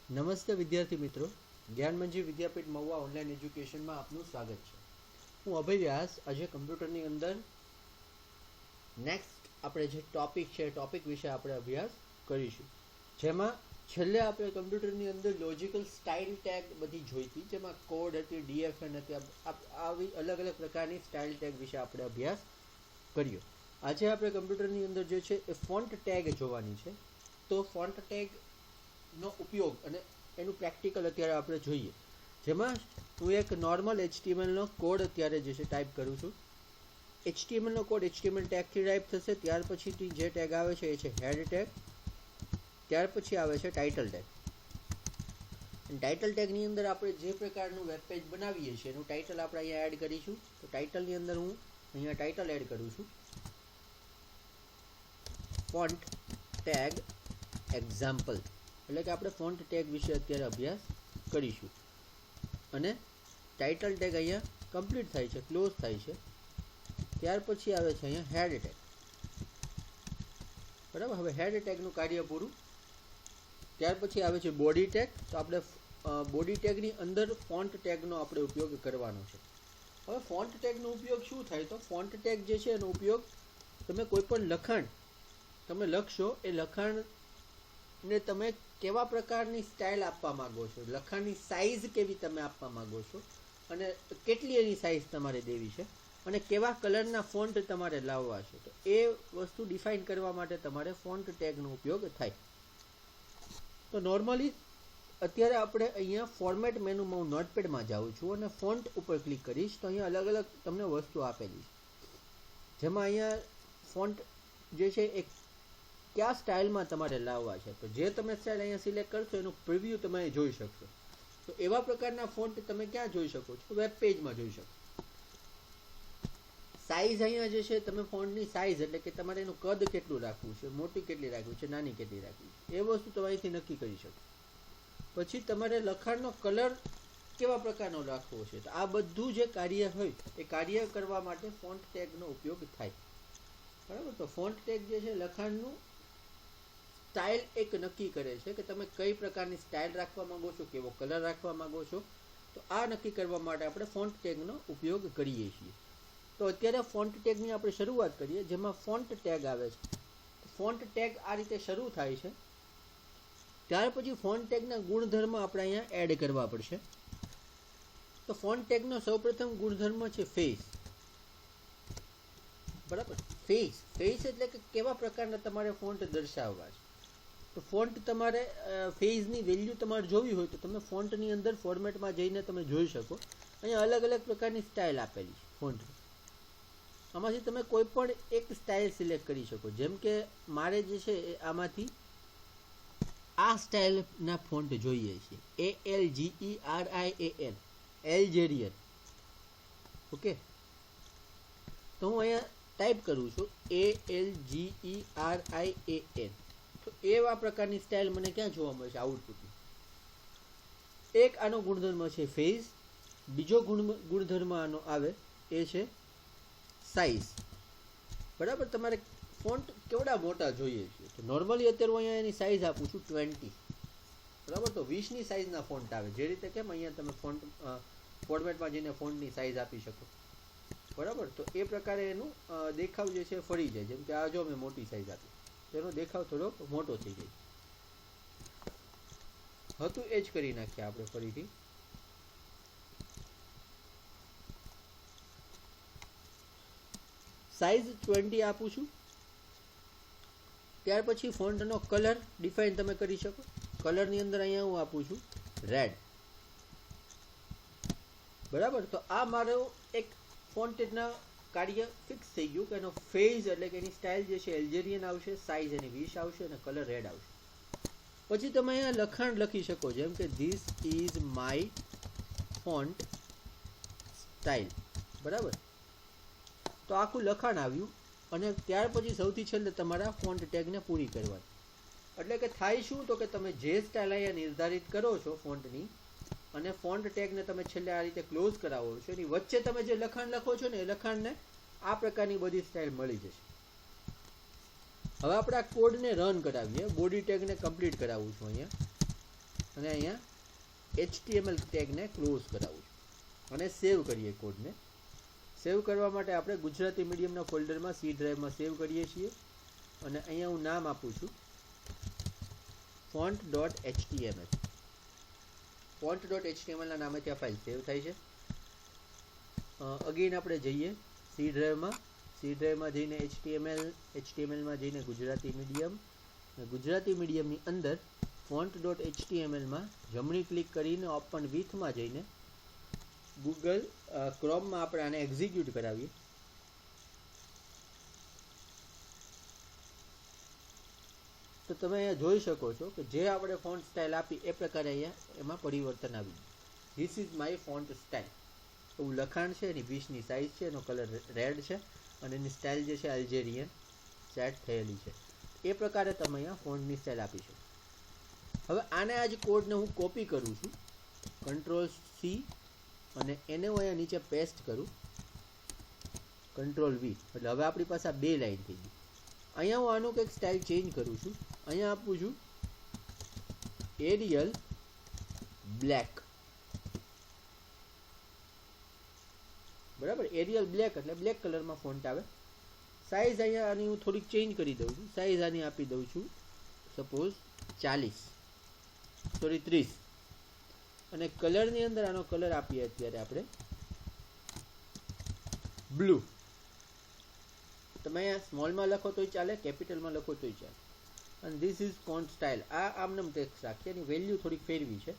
નમસ્તે વિદ્યાર્થી મિત્રો, જ્ઞાનમંજી વિદ્યાપીઠ મહુવા ઓનલાઈન એજ્યુકેશનમાં આપનું સ્વાગત છે. હું અભય વ્યાસ. આજે કમ્પ્યુટરની અંદર નેક્સ્ટ આપણે જે ટોપિક છે ટોપિક વિશે આપણે અભ્યાસ કરીશું. જેમાં છેલ્લે આપણે કમ્પ્યુટરની અંદર લોજિકલ સ્ટાઇલ ટેગ બધી જોઈતી, જેમાં કોડ હતી, ડીએફએન હતી, આવી અલગ અલગ પ્રકારની સ્ટાઇલ ટેગ વિશે આપણે અભ્યાસ કર્યો. આજે આપણે કમ્પ્યુટરની અંદર જે છે એ ફોન્ટ ટેગ જોવાની છે. તો ફોન્ટ ટેગ નો ઉપયોગ અને એનું પ્રેક્ટિકલ અત્યારે આપણે જોઈએ. જેમાં હું એક નોર્મલ HTML નો કોડ અત્યારે જે છે ટાઈપ કરું છું. HTML નો કોડ HTML ટેગથી ટાઈપ થશે. ત્યાર પછીથી જે ટેગ આવે છે એ છે હેડ ટેગ. ત્યાર પછી આવે છે ટાઇટલ ટેગ. ટાઇટલ ટેગની અંદર આપણે જે પ્રકારનું વેબ પેજ બનાવીએ છીએ એનું ટાઇટલ આપણે અહીંયા એડ કરીશું. તો ટાઇટલની અંદર હું અહીંયા ટાઇટલ એડ કરું છું, ફોન્ટ ટેગ એક્ઝામ્પલ. એટલે કે આપણે ફોન્ટ ટેગ વિશે અત્યારે અભ્યાસ કરીશું. અને ટાઇટલ ટેગ અહીંયા કમ્પ્લીટ થાય છે, ક્લોઝ થાય છે. ત્યાર પછી આવે છે અહીંયા હેડ ટેગ. બરાબર, હવે હેડ ટેગનું કાર્ય પૂરું. ત્યાર પછી આવે છે બોડી ટેગ. તો આપણે બોડી ટેગની અંદર ફોન્ટ ટેગનો આપણે ઉપયોગ કરવાનો છે. હવે ફોન્ટ ટેગનો ઉપયોગ શું થાય? તો ફોન્ટ ટેગ જે છે એનો ઉપયોગ તમે કોઈ પણ લખાણ તમે લખશો, એ લખાણને તમે કેવા પ્રકારની સ્ટાઇલ આપવા માંગો છો, લખાણની સાઇઝ કેવી તમે આપવા માંગો છો, અને કેટલી એની સાઇઝ તમારે દેવી છે, અને કેવા કલરના ફોન્ટ તમારે લાવવા છે, તો એ વસ્તુ ડિફાઇન કરવા માટે તમારે ફોન્ટ ટેગનો ઉપયોગ થાય. તો નોર્મલી અત્યારે આપણે અહીંયા ફોર્મેટ મેનુમાં હું નોટપેડમાં જાઉં છું અને ફોન્ટ ઉપર ક્લિક કરીશ તો અહીંયા અલગ અલગ તમને વસ્તુ આપેલી છે. જેમાં અહીંયા ફોન્ટ જે છે એ કયા સ્ટાઇલમાં તમારે લાવવા છે, તો જે તમે સ્ટાઇલ અહીંયા સિલેક્ટ કરશો એનું પ્રિવ્યૂ તમે જોઈ શકશો. તો એવા પ્રકારના ફોન્ટ તમે ક્યાં જોઈ શકો છો? વેબ પેજમાં જોઈ શકો. સાઇઝ અહીંયા જે છે તમે ફોન્ટની સાઇઝ એટલે કે તમારે એનું કદ કેટલું રાખવું છે, મોટી કેટલી રાખવી છે, નાની કેટલી રાખવી છે, એ વસ્તુ તમે અહીંથી નક્કી કરી શકો. પછી તમારે લખાણનો કલર કેવા પ્રકારનો રાખવો છે, તો આ બધું જે કાર્ય હોય એ કાર્ય કરવા માટે ફોન્ટ ટેગનો ઉપયોગ થાય. બરાબર, તો ફોન્ટ ટેગ જે છે લખાણનું સ્ટાઇલ એક નક્કી કરે છે કે તમે કઈ પ્રકારની સ્ટાઇલ રાખવા માંગો છો, કેવો કલર રાખવા માંગો છો. તો આ નક્કી કરવા માટે આપણે ફોન્ટ ટેગનો ઉપયોગ કરીએ છીએ. તો અત્યારે ફોન્ટ ટેગની આપણે શરૂઆત કરીએ, જેમાં ફોન્ટ ટેગ આવે છે. ફોન્ટ ટેગ આ રીતે શરૂ થાય છે. ત્યાર પછી ફોન્ટ ટેગના ગુણધર્મ આપણે અહીંયા એડ કરવા પડશે. તો ફોન્ટ ટેગનો સૌપ્રથમ ગુણધર્મ છે ફેસ. બરાબર, ફેસ એટલે કે કેવા પ્રકારના તમારે ફોન્ટ દર્શાવવા છે. તો ફોન્ટ તમારે ફેઝની વેલ્યુ તમારે જોવી હોય તો તમે ફોન્ટની અંદર ફોર્મેટમાં જઈને તમે જોઈ શકો. અહીંયા અલગ અલગ પ્રકારની સ્ટાઇલ આપેલી છે ફોન્ટની. આમાંથી તમે કોઈ પણ એક સ્ટાઇલ સિલેક્ટ કરી શકો. જેમ કે મારે જે છે એ આમાંથી આ સ્ટાઇલના ફોન્ટ જોઈએ છે, ALGERIAN, એલ્જેરિયન. ઓકે, તો હું અહીંયા ટાઈપ કરું છું ALGERIAN. તો એવા પ્રકારની સ્ટાઇલ મને ક્યાં જોવા મળશે? આઉટપુટમાં. એક આનો ગુણધર્મ છે ફેઝ. બીજો ગુણધર્મ આનો આવે એ છે સાઇઝ. બરાબર, તમારે ફોન્ટ કેવડા મોટા જોઈએ છે? તો નોર્મલી અત્યારે હું અહીંયા એની સાઇઝ આપું છું 20. બરાબર, તો 20ની સાઇઝના ફોન્ટ આવે. જે રીતે કેમ અહીંયા તમે ફોન્ટ ફોર્મેટમાં જઈને ફોન્ટની સાઇઝ આપી શકો. બરાબર, તો એ પ્રકારે એનું દેખાવ જે છે ફરી જાય. જેમ કે આ જો મેં મોટી સાઇઝ આપી, તેનો દેખાવ થોડો મોટો થઈ જાય. હતું એ જ કરી નાખીએ આપણે ફરીથી. સાઇઝ 20 આપું છું. ત્યાર પછી ફોન્ટનો કલર ડિફાઇન તમે કરી શકો. કલરની અંદર અહીંયા હું આપું છું રેડ. બરાબર, તો આ મારો એક ફોન્ટના કાર્ય ફિક્સ થઈ ગયું કે એનો ફેઝ એટલે કે એની સ્ટાઇલ જે છે એલ્જેરિયન આવશે, સાઇઝ એની 20 આવશે અને કલર રેડ આવશે. પછી તમે અહીંયા લખાણ લખી શકો, જેમ કે this is my font style. બરાબર, તો આખું લખાણ આવ્યું. અને ત્યાર પછી સૌથી છેલ્લે તમારા ફોન્ટ ટેગને પૂરી કરવાની. એટલે કે થાય શું? તો કે તમે જે સ્ટાઇલ અહીંયા નિર્ધારિત કરો છો ફોન્ટની, અને ફોન્ટ ટેગને તમે છેલ્લે આ રીતે ક્લોઝ કરાવો છો, એની વચ્ચે તમે જે લખાણ લખો છો ને એ લખાણને આ પ્રકારની બધી સ્ટાઇલ મળી જશે. હવે આપણે આ કોડને રન કરાવીએ. બોડી ટેગને કમ્પ્લીટ કરાવું છું અહીંયા. અને અહીંયા HTML ટેગને ક્લોઝ કરાવું છું અને સેવ કરીએ કોડને. સેવ કરવા માટે આપણે ગુજરાતી મીડિયમના ફોલ્ડરમાં સી ડ્રાઈવમાં સેવ કરીએ છીએ અને અહીંયા હું નામ આપું છું font.html. font.html ના નામે ત્યાં ફાઇલ સેવ થાય છે. અગેન આપણે જઈએ સી ડ્રાઈવમાં જઈને HTMLમાં જઈને ગુજરાતી મીડિયમ, ગુજરાતી મીડિયમની અંદર font.htmlમાં જમણી ક્લિક કરીને ઓપન વિથમાં જઈને ગૂગલ ક્રોમમાં આપણે આને એક્ઝિક્યુટ કરાવીએ. તો તમે અહીંયા જોઈ શકો છો કે જે આપણે ફોન્ટ સ્ટાઇલ આપી એ પ્રકારે અહીંયા એમાં પરિવર્તન આવી ગયું. This is my font style એવું લખાણ છે, એની 20ની સાઇઝ છે, એનો કલર રેડ છે અને એની સ્ટાઇલ જે છે અલ્જેરિયન સેટ થયેલી છે. એ પ્રકારે તમે અહીંયા ફોન્ટની સ્ટાઇલ આપી શકો. હવે આને આ જ કોડને હું કોપી કરું છું, Ctrl+C અને એને હું અહીંયા નીચે પેસ્ટ કરું, Ctrl+V. એટલે હવે આપણી પાસે આ 2 લાઈન થઈ ગઈ. અહીંયા હું આનું કંઈક સ્ટાઇલ ચેન્જ કરું છું. અહીંયા આપું છું એરિયલ બ્લેક. બરાબર, એરિયલ બ્લેક એટલે બ્લેક કલરમાં ફોન્ટ આવે. સાઇઝ અહીંયા આની હું થોડીક ચેન્જ કરી દઉં છું. સાઇઝ આની આપી દઉં છું સપોઝ 30 અને કલરની અંદર આનો કલર આપીએ અત્યારે આપણે બ્લુ. તમે અહીંયા સ્મોલમાં લખો તોય ચાલે, કેપિટલમાં લખો તોય ચાલે. અને ધીસ ઇઝ ફોન્ટ સ્ટાઇલ. આ આમનામ ટેક્સ્ટ રાખીએ, એની વેલ્યુ થોડીક ફેરવી છે.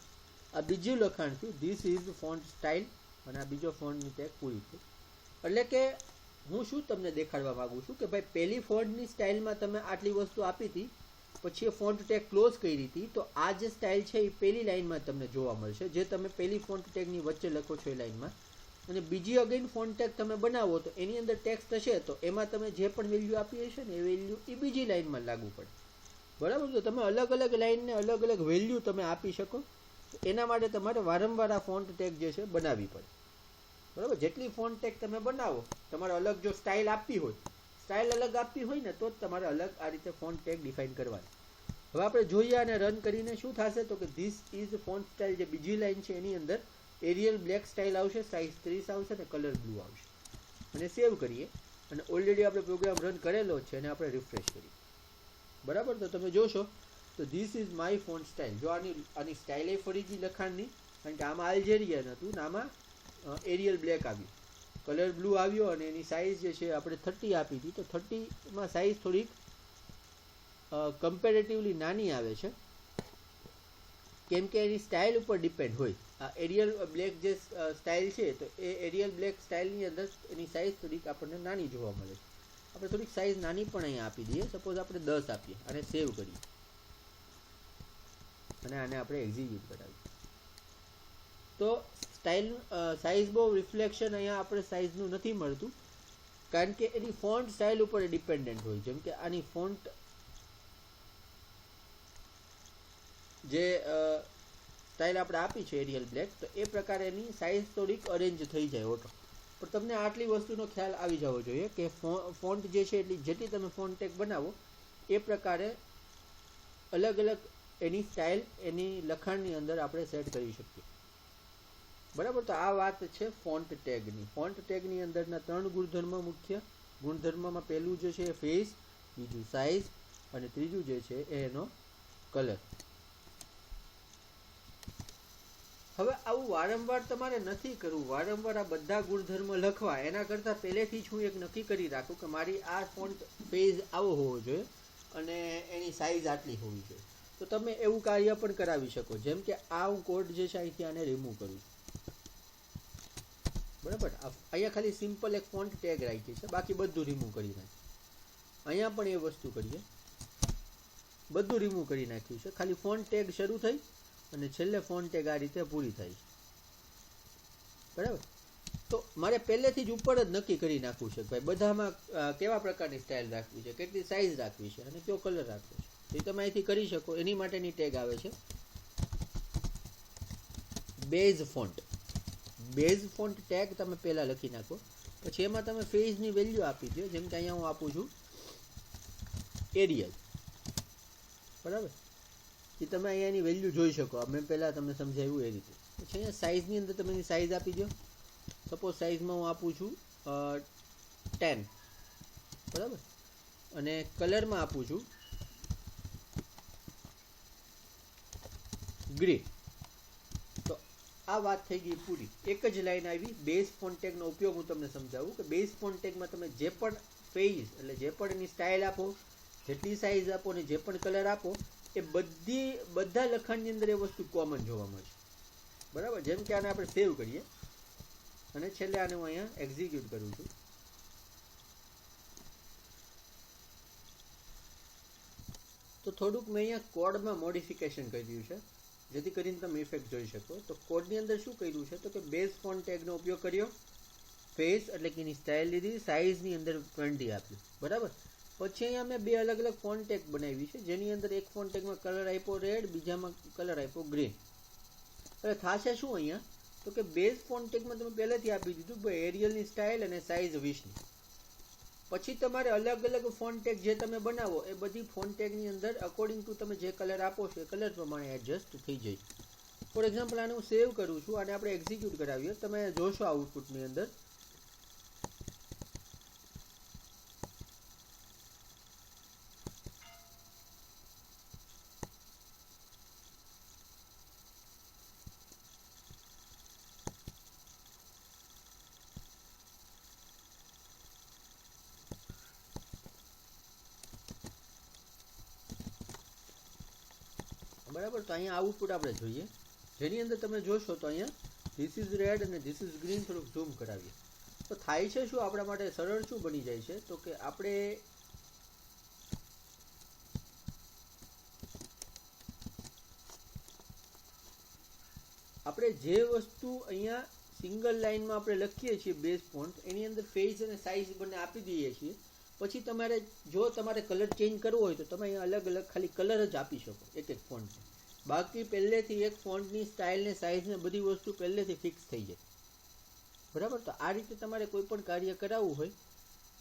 આ બીજું લખાણ થયું ધીસ ઇઝ ફોન્ટ સ્ટાઇલ અને આ બીજો ફોન્ટની ટેગ પૂરી થઈ. એટલે કે હું શું તમને દેખાડવા માંગુ છું કે ભાઈ પહેલી ફોન્ટની સ્ટાઇલમાં તમે આટલી વસ્તુ આપી હતી, પછી એ ફોન્ટ ટેગ ક્લોઝ કરી હતી, તો આ જે સ્ટાઇલ છે એ પહેલી લાઇનમાં તમને જોવા મળશે, જે તમે પહેલી ફોન્ટ ટેગની વચ્ચે લખો છો એ લાઇનમાં. અને બીજી અગેન ફોન્ટ ટેગ તમે બનાવો તો એની અંદર ટેક્સ્ટ હશે તો એમાં તમે જે પણ વેલ્યુ આપી હશે ને એ વેલ્યુ એ બીજી લાઇનમાં લાગુ પડે. બરાબર, તો તમે અલગ અલગ લાઇનને અલગ અલગ વેલ્યુ તમે આપી શકો. એના માટે તમારે વારંવાર આ ફોન્ટ ટેગ જે છે બનાવવી પડે. બરાબર, જેટલી ફોન્ટ ટેગ તમે બનાવો, તમારે અલગ જો સ્ટાઇલ આપવી હોય, સ્ટાઇલ અલગ આપવી હોય ને તો જ તમારે અલગ આ રીતે ફોન્ટ ટેગ ડિફાઇન કરવાની. હવે આપણે જોઈએ અને રન કરીને શું થશે તો કે ધીસ ઇઝ ફોન્ટ સ્ટાઇલ, જે બીજી લાઇન છે એની અંદર એરિયલ બ્લેક સ્ટાઇલ આવશે, સાઇઝ 30 આવશે અને કલર બ્લુ આવશે. અને સેવ કરીએ અને ઓલરેડી આપણે પ્રોગ્રામ રન કરેલો છે અને આપણે રિફ્રેશ કરીએ. બરાબર, તો તમે જોશો તો this is my font style. જો આની સ્ટાઇલ ફરી ગઈ લખાણની, કારણ કે આમાં અલ્જેરિયન હતું ને આમાં એરિયલ બ્લેક આવ્યું, કલર બ્લુ આવ્યો અને એની સાઇઝ જે છે આપણે 30 આપી હતી. તો 30માં સાઇઝ થોડીક કમ્પેરેટિવલી નાની આવે છે, કેમ કે એની સ્ટાઇલ ઉપર ડિપેન્ડ હોય. આ એરિયલ બ્લેક જે સ્ટાઇલ છે તો એ એરિયલ બ્લેક સ્ટાઇલની અંદર એની સાઇઝ થોડીક આપણને નાની જોવા મળે છે. આપણે થોડીક સાઇઝ નાની પણ અહીંયા આપી દઈએ, સપોઝ આપણે 10 આપીએ અને સેવ કરીએ અને આને આપણે એક્ઝિક્યુટ કરાવીએ. તો સ્ટાઇલ સાઇઝ બહુ રિફ્લેક્શન અહીંયા આપણે સાઇઝનું નથી મળતું, કારણ કે એની ફોન્ટ સ્ટાઇલ ઉપર ડિપેન્ડન્ટ હોય. જેમ કે આની ફોન્ટ જે સ્ટાઇલ આપણે આપી છે એરિયલ બ્લેક, તો એ પ્રકારે એની સાઇઝ થોડીક અરેન્જ થઈ જાય ઓટો. પણ તમને આટલી વસ્તુનો ખ્યાલ આવી જવો જોઈએ કે ફોન્ટ જે છે એટલી જેટલી તમે ફોન્ટ ટેગ બનાવો એ પ્રકારે અલગ અલગ એની સ્ટાઇલ એની લખાણની અંદર આપણે સેટ કરી શકીએ. બરાબર, તો આ વાત છે ફોન્ટ ટેગની. ફોન્ટ ટેગની અંદરના 3 ગુણધર્મ મુખ્ય ગુણધર્મમાં પહેલું જે છે એ ફેસ, બીજું સાઇઝ અને ત્રીજું જે છે એનો કલર. હવે આવું વારંવાર તમારે નથી કરવું, વારંવાર આ બધા ગુણધર્મ લખવા. એના કરતાં પહેલેથી જ હું એક નક્કી કરી રાખું કે મારી આ ફોન્ટ પેજ આવો હોવો જોઈએ અને એની સાઇઝ આટલી હોવી જોઈએ. તો તમે એવું કાર્ય પણ કરાવી શકો. જેમ કે આ હું કોડ જે છે અહીંથી આને રિમૂવ કરું છું. બરાબર, અહીંયા ખાલી સિમ્પલ એક ફોન્ટ ટેગ રાખી છે, બાકી બધું રિમૂવ કરી નાખ્યું. અહીંયા પણ એ વસ્તુ કરીએ, બધું રિમૂવ કરી નાખ્યું છે, ખાલી ફોન્ટ ટેગ શરૂ થઈ અને છેલ્લે ફોન્ટ ટેગ આ રીતે પૂરી થાય છે. બરાબર, તો મારે પહેલેથી જ ઉપર જ નક્કી કરી નાખવું છે ભાઈ બધામાં કેવા પ્રકારની સ્ટાઇલ રાખવી છે, કેટલી સાઇઝ રાખવી છે અને કયો કલર રાખવો છે. એ તમે અહીંથી કરી શકો. એની માટેની ટેગ આવે છે base font. Base font tag તમે પહેલાં લખી નાખો, પછી એમાં તમે ફેઝની વેલ્યુ આપી દો. જેમ કે અહીંયા હું આપું છું એરિયલ. બરાબર, એ તમે અહીંયા એની વેલ્યુ જોઈ શકો. મેં પહેલાં તમને સમજાવ્યું એ રીતે. પછી અહીંયા સાઇઝની અંદર તમે એની સાઇઝ આપી દો. સપોઝ સાઇઝમાં હું આપું છું 10, બરાબર, અને કલરમાં આપું છું ગ્રે. તો આ વાત થઈ ગઈ પૂરી. એક જ લાઈન આવી. બેઝ ફોન્ટ ટેગનો ઉપયોગ હું તમને સમજાવું કે બેઝ ફોન્ટ ટેગમાં તમે જે પણ ફેઝ એટલે જે પણ એની સ્ટાઇલ આપો, જેટલી સાઇઝ આપો ને જે પણ કલર આપો, એ બધા લખાણની અંદર એ વસ્તુ કોમન જોવા મળશે. બરાબર. જેમ કે આને આપણે સેવ કરીએ અને છેલ્લે આને હું અહીંયા એક્ઝિક્યુટ કરું છું. તો થોડુંક મેં અહીંયા કોડમાં મોડિફિકેશન કર્યું છે જેથી કરીને તમે ઇફેક્ટ જોઈ શકો. તો કોડની અંદર શું કર્યું છે તો કે બેઝ ફોન્ટ ટેગનો ઉપયોગ કર્યો, ફેસ એટલે કે એની સ્ટાઇલ લીધી, સાઇઝની અંદર 20 આપ્યું, બરાબર. પછી અહીંયા મેં બે અલગ અલગ ફોન્ટ ટેગ બનાવી છે જેની અંદર એક ફોન્ટ ટેગમાં કલર આપ્યો રેડ, બીજામાં કલર આપ્યો ગ્રીન. હવે થશે શું અહીંયા તો કે બેઝ ફોન્ટ ટેગમાં તમે પહેલેથી આપી દીધું ભાઈ એરિયલની સ્ટાઇલ અને સાઇઝ 20ની. પછી તમારે અલગ અલગ ફોન્ટ ટેગ જે તમે બનાવો એ બધી ફોન્ટ ટેગની અંદર અકોર્ડિંગ ટુ તમે જે કલર આપો છો એ કલર પ્રમાણે એડજસ્ટ થઈ જાય. ફોર એક્ઝામ્પલ આને હું સેવ કરું છું અને આપણે એક્ઝિક્યુટ કરાવીએ. તમે જોશો આઉટપુટની અંદર બરાબર. તો અહીંયા આઉટપુટ આપણે જોઈએ જેની અંદર તમે જોશો તો અહીંયા ધીસ ઇઝ રેડ અને ધીસ ઇઝ ગ્રીન. થોડુંક ઝૂમ કરાવીએ તો થાય છે શું આપણા માટે સરળ શું બની જાય છે તો કે આપણે જે વસ્તુ અહીંયા સિંગલ લાઇનમાં આપણે લખીએ છીએ બેઝ ફોન્ટ એની અંદર ફેઝ અને સાઇઝ બંને આપી દઈએ છીએ. પછી તમારે જો તમારે કલર ચેન્જ કરવો હોય તો તમે અહીંયા અલગ અલગ ખાલી કલર જ આપી શકો એક એક ફોન્ટને. બાકી પહેલેથી એક ફોન્ટની સ્ટાઇલ ને સાઇઝ ને બધી વસ્તુ પહેલેથી ફિક્સ થઈ જાય, બરાબર. તો આ રીતે તમારે કોઈ પણ કાર્ય કરાવવું હોય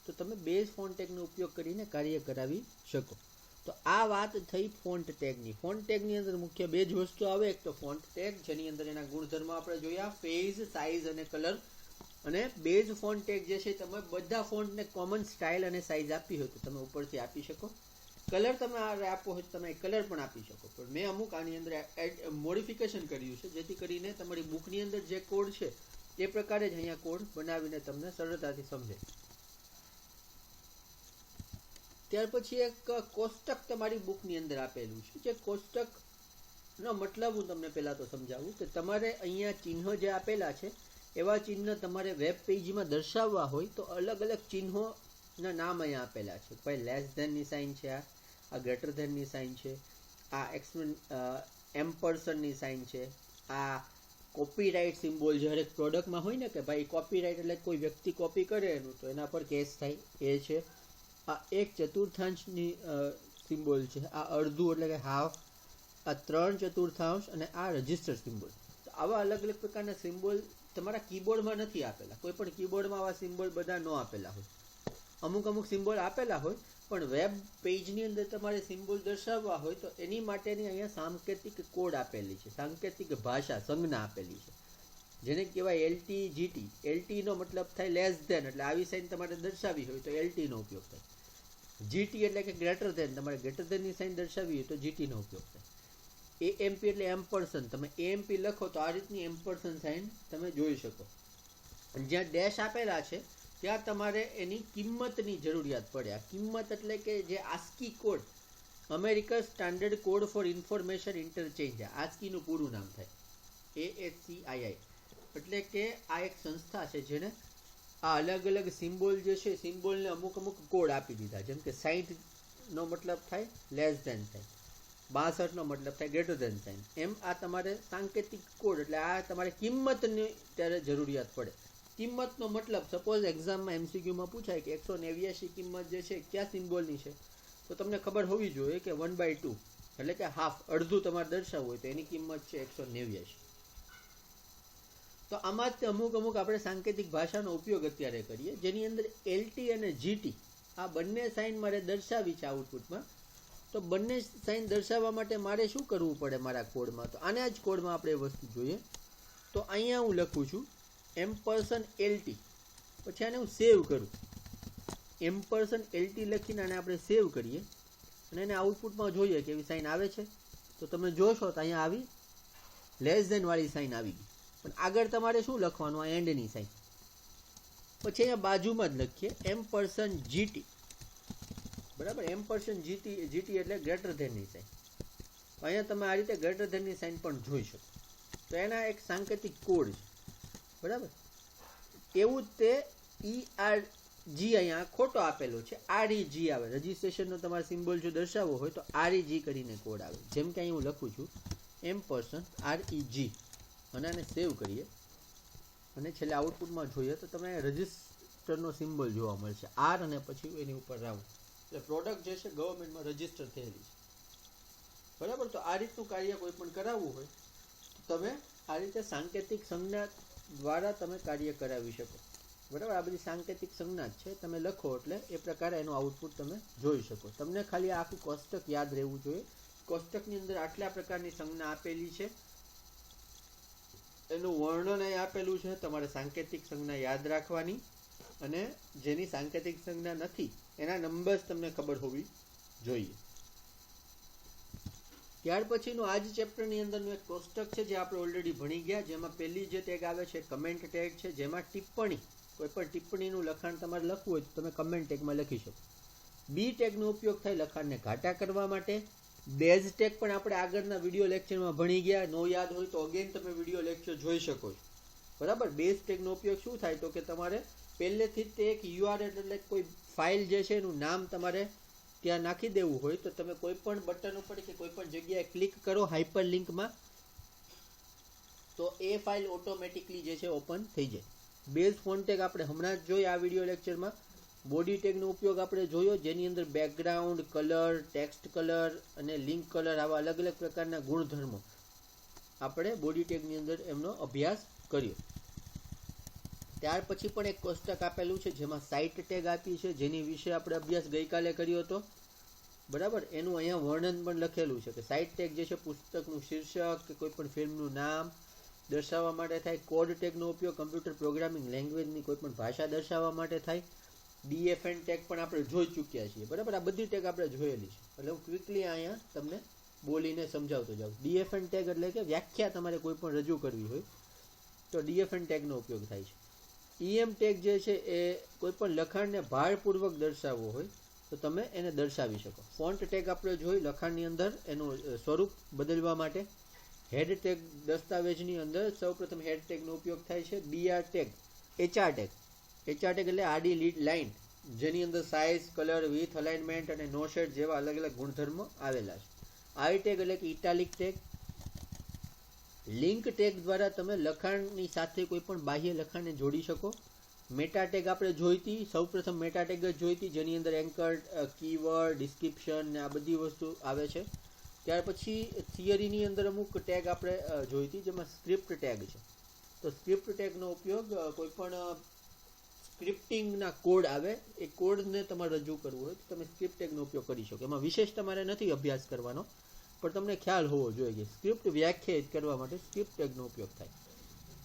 તો તમે બેઝ ફોન્ટ ટેગનો ઉપયોગ કરીને કાર્ય કરાવી શકો. તો આ વાત થઈ ફોન્ટ ટેગની. ફોન્ટ ટેગની અંદર મુખ્ય બે જ વસ્તુ આવે. એક તો ફોન્ટ ટેગ જેની અંદર એના ગુણધર્મ આપણે જોયા, ફેઝ, સાઇઝ અને કલર. અને બેઝ ફોન્ટ ટેગ જે છે તમે બધા ફોન્ટને કોમન સ્ટાઇલ અને સાઇઝ આપી હોય તો તમે ઉપરથી આપી શકો. કલર તમે આપો હોય તો તમે કલર પણ આપી શકો. પણ મેં અમુક આની અંદર મોડિફિકેશન કર્યું છે જેથી કરીને તમારી બુકની અંદર જે કોડ છે એ પ્રકારે જ અહીંયા કોડ બનાવીને તમને સરળતાથી સમજે. ત્યાર પછી એક કોષ્ટક તમારી બુકની અંદર આપેલું છે. જે કોષ્ટકનો મતલબ હું તમને પહેલાં તો સમજાવું કે તમારે અહીંયા ચિહ્નો જે આપેલા છે એવા ચિહ્ન તમારે વેબ પેજમાં દર્શાવવા હોય તો અલગ અલગ ચિહ્નોના નામ અહીંયા આપેલા છે. ભાઈ લેસ ધેનની સાઇન છે, આ ગ્રેટર ધેનની સાઇન છે, આ એમ્પરસનની સાઇન છે, આ કોપીરાઇટ સિમ્બોલ જ્યારે પ્રોડક્ટમાં હોય ને કે ભાઈ કોપીરાઇટ એટલે કોઈ વ્યક્તિ કોપી કરે એનું તો એના પર કેસ થાય એ છે. આ 1/4 સિમ્બોલ છે, આ અડધું એટલે કે હાફ, આ 3/4 અને આ રજિસ્ટર સિમ્બોલ. તો આવા અલગ અલગ પ્રકારના સિમ્બોલ તમારા કીબોર્ડમાં નથી આપેલા. કોઈ પણ કીબોર્ડમાં આવા સિમ્બોલ બધા ન આપેલા હોય. અમુક સિમ્બોલ આપેલા હોય પણ વેબ પેજની અંદર તમારે સિમ્બોલ દર્શાવવા હોય તો એની માટેની અહીંયા સાંકેતિક કોડ આપેલી છે, સાંકેતિક ભાષા સંજ્ઞા આપેલી છે જેને કહેવાય LTGT. LT નો મતલબ થાય લેસ ધેન, એટલે આવી સાઇન તમારે દર્શાવી હોય તો LT નો ઉપયોગ થાય. GT એટલે કે ગ્રેટર ધેન, તમારે ગ્રેટર ધેનની સાઇન દર્શાવી હોય તો GT નો ઉપયોગ થાય. AMP એટલે એમ્પરસન, તમે AMP લખો તો આ રીતની એમ્પરસન સાઇન તમે જોઈ શકો. અને જ્યાં ડેશ આપેલા છે ત્યાં તમારે એની કિંમતની જરૂરિયાત પડે. આ કિંમત એટલે કે જે ASCII code, American standard code for information interchange, આસ્કીનું પૂરું નામ થાય ASCII. એટલે કે આ એક સંસ્થા છે જેને આ અલગ અલગ સિમ્બોલ જે છે સિમ્બોલને અમુક કોડ આપી દીધા. જેમ કે 60 નો મતલબ થાય લેસ ધેન સાઇન, 62 નો મતલબ થાય ગ્રેટર ધેન સાઇન. એમ આ તમારે સાંકેતિક કોડ એટલે આ તમારે કિંમતની ત્યારે જરૂરિયાત પડે. કિંમતનો મતલબ સપોઝ એક્ઝામમાં MCQમાં પૂછાય કે 189 કિંમત જે છે કયા સિમ્બોલની છે તો તમને ખબર હોવી જોઈએ કે 1/2 એટલે કે હાફ, અડધું તમારે દર્શાવવું હોય તો એની કિંમત છે 189. તો આમાં જ અમુક આપણે સાંકેતિક ભાષાનો ઉપયોગ અત્યારે કરીએ જેની અંદર LT અને GT આ બંને સાઇન મારે દર્શાવી છે આઉટપુટમાં. તો બંને સાઇન દર્શાવવા માટે મારે શું કરવું પડે મારા કોડમાં? તો આના જ કોડમાં આપણે એ વસ્તુ જોઈએ. તો અહીંયા હું લખું છું $LT, પછી આને હું સેવ કરું. $LT લખીને આને આપણે સેવ કરીએ અને એને આઉટપુટમાં જોઈએ કે એવી સાઇન આવે છે. તો તમે જોશો તો અહીંયા આવી લેસ ધેન વાળી સાઇન આવી ગઈ. પણ આગળ તમારે શું લખવાનું? આ એન્ડની સાઇન. પછી અહીંયા બાજુમાં જ લખીએ $GT, બરાબર. $GT એટલે ગ્રેટર ધેનની સાઇન. અહીંયા તમે આ રીતે ગ્રેટર ધેનની સાઇન પણ જોઈ શકો. તો એના એક સાંકેતિક કોડ છે, બરાબર. એવું જ તે ERG અહીંયા ખોટો આપેલો છે, REG આવે. રજિસ્ટ્રેશનનો તમારે સિમ્બોલ જો દર્શાવવો હોય તો REG કરીને કોડ આવે. જેમ કે અહીં હું લખું છું $REG અને આને સેવ કરીએ અને છેલ્લે આઉટપુટમાં જોઈએ તો તમને રજિસ્ટરનો સિમ્બોલ જોવા મળશે, R અને પછી એની ઉપર રાઉન્ડ. એટલે પ્રોડક્ટ જે છે ગવર્મેન્ટમાં રજિસ્ટર થયેલી છે, બરાબર. તો આ રીતનું કાર્ય કોઈ પણ કરાવવું હોય તો તમે આ રીતે સાંકેતિક સંજ્ઞા દ્વારા તમે કાર્ય કરાવી શકો, બરાબર. આ બધી સાંકેતિક સંજ્ઞા જ છે, તમે લખો એટલે એ પ્રકારે એનું આઉટપુટ તમે જોઈ શકો. તમને ખાલી આખું કોષ્ટક યાદ રહેવું જોઈએ. કોષ્ટકની અંદર આટલા પ્રકારની સંજ્ઞા આપેલી છે, એનું વર્ણન અહીં આપેલું છે. તમારે સાંકેતિક સંજ્ઞા યાદ રાખવાની અને જેની સાંકેતિક સંજ્ઞા નથી એના નંબર્સ તમને ખબર હોવી જોઈએ. ત્યાર પછીનું આ જ ચેપ્ટરની અંદરનું એક કોષ્ટક છે જે આપણે ઓલરેડી ભણી ગયા, જેમાં પહેલી જે ટેગ આવે છે કમેન્ટ ટેગ છે, જેમાં ટિપ્પણી, કોઈ પણ ટિપ્પણીનું લખાણ તમારે લખવું હોય તો તમે કમેન્ટ ટેગમાં લખી શકો. બી ટેગનો ઉપયોગ થાય લખાણને ઘાટા કરવા માટે. બેઝ ટેગ પણ આપણે આગળના વિડીયો લેક્ચરમાં ભણી ગયા, નો યાદ હોય તો અગેન તમે વિડીયો લેક્ચર જોઈ શકો છો, બરાબર. બેઝ ટેગનો ઉપયોગ શું થાય તો કે તમારે પહેલેથી જ તે એક URL એટલે કોઈ ફાઇલ જે છે એનું નામ તમારે ત્યાં નાખી દેવું હોય તો તમે કોઈ પણ બટન ઉપર કે કોઈ પણ જગ્યાએ ક્લિક કરો હાઇપર લિંકમાં, તો એ ફાઇલ ઓટોમેટિકલી જે છે ઓપન થઈ જાય. બેઝ ફોન્ટ ટેગ આપણે હમણાં જ જોઈ આ વિડીયો લેક્ચરમાં. બોડી ટેગનો ઉપયોગ આપણે જોયો, જેની અંદર બેકગ્રાઉન્ડ કલર, ટેક્સ્ટ કલર અને લિંક કલર આવા અલગ અલગ પ્રકારના ગુણધર્મો આપણે બોડી ટેગની અંદર એમનો અભ્યાસ કર્યો. ત્યાર પછી પણ એક કોષ્ટક આપેલું છે જેમાં સાઇટ ટેગ આપી છે, જેની વિશે આપણે અભ્યાસ ગઈકાલે કર્યો હતો, બરાબર. એનું અહીંયા વર્ણન પણ લખેલું છે કે સાઇટ ટેગ જે છે પુસ્તકનું શીર્ષક કે કોઈ પણ ફિલ્મનું નામ દર્શાવવા માટે થાય. કોડ ટેગનો ઉપયોગ કમ્પ્યુટર પ્રોગ્રામિંગ લેંગ્વેજની કોઈ પણ ભાષા દર્શાવવા માટે થાય. DFN ટેગ પણ આપણે જોઈ ચૂક્યા છીએ, બરાબર. આ બધી ટેગ આપણે જોયેલી છે, એટલે હું ક્વિકલી અહીંયા તમને બોલીને સમજાવતો જાઉં. DFN ટેગ એટલે કે વ્યાખ્યા તમારે કોઈ પણ રજૂ કરવી હોય તો DFN ટેગનો ઉપયોગ થાય છે. EM ટેગ જે છે એ કોઈ પણ લખાણને ભારપૂર્વક દર્શાવવો હોય તો તમે એને દર્શાવી શકો. ફોન્ટ ટેગ આપણે જોઈ લખાણની અંદર એનું સ્વરૂપ બદલવા માટે. હેડ ટેગ દસ્તાવેજની અંદર સૌપ્રથમ હેડ ટેગનો ઉપયોગ થાય છે. BR ટેગ, HR ટેગ એટલે આડી લીડ લાઇન, જેની અંદર સાઇઝ, કલર, વિથ, અલાઇનમેન્ટ અને નો શેડ જેવા અલગ અલગ ગુણધર્મો આવેલા છે. I ટેગ એટલે કે ઇટાલિક ટેગ. લિંક ટેગ દ્વારા તમે લખાણની સાથે કોઈ પણ બાહ્ય લખાણને જોડી શકો. મેટા ટેગ આપણે જોઈતી, સૌપ્રથમ મેટા ટેગ જ જોઈતી, જેની અંદર એન્કર, કીવર્ડ, ડિસ્ક્રિપ્શન ને આ બધી વસ્તુ આવે છે. ત્યાર પછી થિયરીની અંદર અમુક ટેગ આપણે જોઈતી, જેમાં સ્ક્રિપ્ટ ટેગ છે. તો સ્ક્રિપ્ટ ટેગનો ઉપયોગ કોઈ પણ સ્ક્રિપ્ટિંગના કોડ આવે, એ કોડને તમારે રજૂ કરવું હોય તો તમે સ્ક્રિપ્ટ ટેગનો ઉપયોગ કરી શકો. એમાં વિશેષ તમારે નથી અભ્યાસ કરવાનો, પણ તમને ખ્યાલ હોવો જોઈએ કે સ્ક્રિપ્ટ વ્યાખ્યાયિત કરવા માટે સ્ક્રિપ્ટ ટેગનો ઉપયોગ થાય.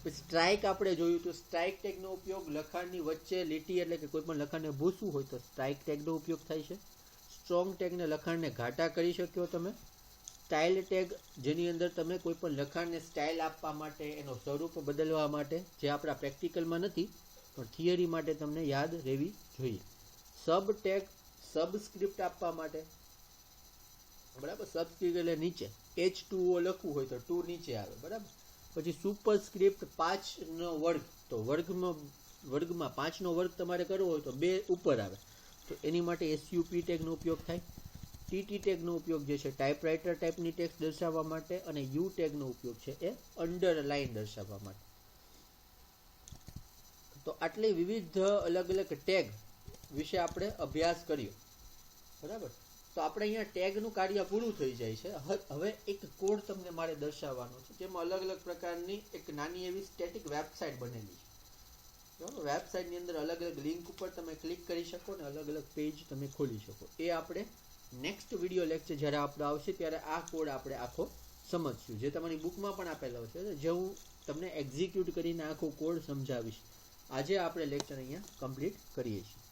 પછી સ્ટ્રાઇક આપણે જોયું તો સ્ટ્રાઇક ટેગનો ઉપયોગ લખાણની વચ્ચે લીટી એટલે કે કોઈ પણ લખાણને ભૂસવું હોય તો સ્ટ્રાઇક ટેગનો ઉપયોગ થાય છે. સ્ટ્રોંગ ટેગને લખાણને ઘાટા કરી શક્યો તમે. સ્ટાઇલ ટેગ, જેની અંદર તમે કોઈ પણ લખાણને સ્ટાઇલ આપવા માટે, એનો સ્વરૂપ બદલવા માટે, જે આપણા પ્રેક્ટિકલમાં નથી પણ થિયરી માટે તમને યાદ રહેવી જોઈએ. સબ ટેગ, સબસ્ક્રિપ્ટ આપવા માટે, બરાબર. સબસ્ક્રિપ્ટ એટલે નીચે, H2O લખવું હોય તો 2 નીચે આવે, બરાબર. પછી સુપરસ્ક્રિપ્ટ 5નો વર્ગ, તો વર્ગમાં 5નો વર્ગ તમારે કરવો હોય તો 2 ઉપર આવે, તો એની માટે SUP ટેગનો ઉપયોગ થાય. TT ટેગનો ઉપયોગ જે છે ટાઈપરાઇટર ટાઈપની ટેક્સ્ટ દર્શાવવા માટે, અને U ટેગનો ઉપયોગ છે એ અંડરલાઇન દર્શાવવા માટે. તો આટલી વિવિધ અલગ અલગ ટેગ વિશે આપણે અભ્યાસ કર્યો, બરાબર. તો આપણે અહીંયા ટેગનું કાર્ય પૂરું થઈ જાય છે. હવે એક કોડ તમને મારે દર્શાવવાનો છે, જેમાં અલગ અલગ પ્રકારની એક નાની એવી સ્ટેટિક વેબસાઇટ બનેલી છે, બરાબર. વેબસાઇટની અંદર અલગ અલગ લિંક ઉપર તમે ક્લિક કરી શકો ને અલગ અલગ પેજ તમે ખોલી શકો. એ આપણે નેક્સ્ટ વિડીયો લેક્ચર જ્યારે આપણો આવશે ત્યારે આ કોડ આપણે આખો સમજશું, જે તમારી બુકમાં પણ આપેલો છે, જે હું તમને એક્ઝિક્યુટ કરીને આખો કોડ સમજાવીશ. આજે આપણે લેક્ચર અહીંયા કમ્પ્લીટ કરીએ છીએ.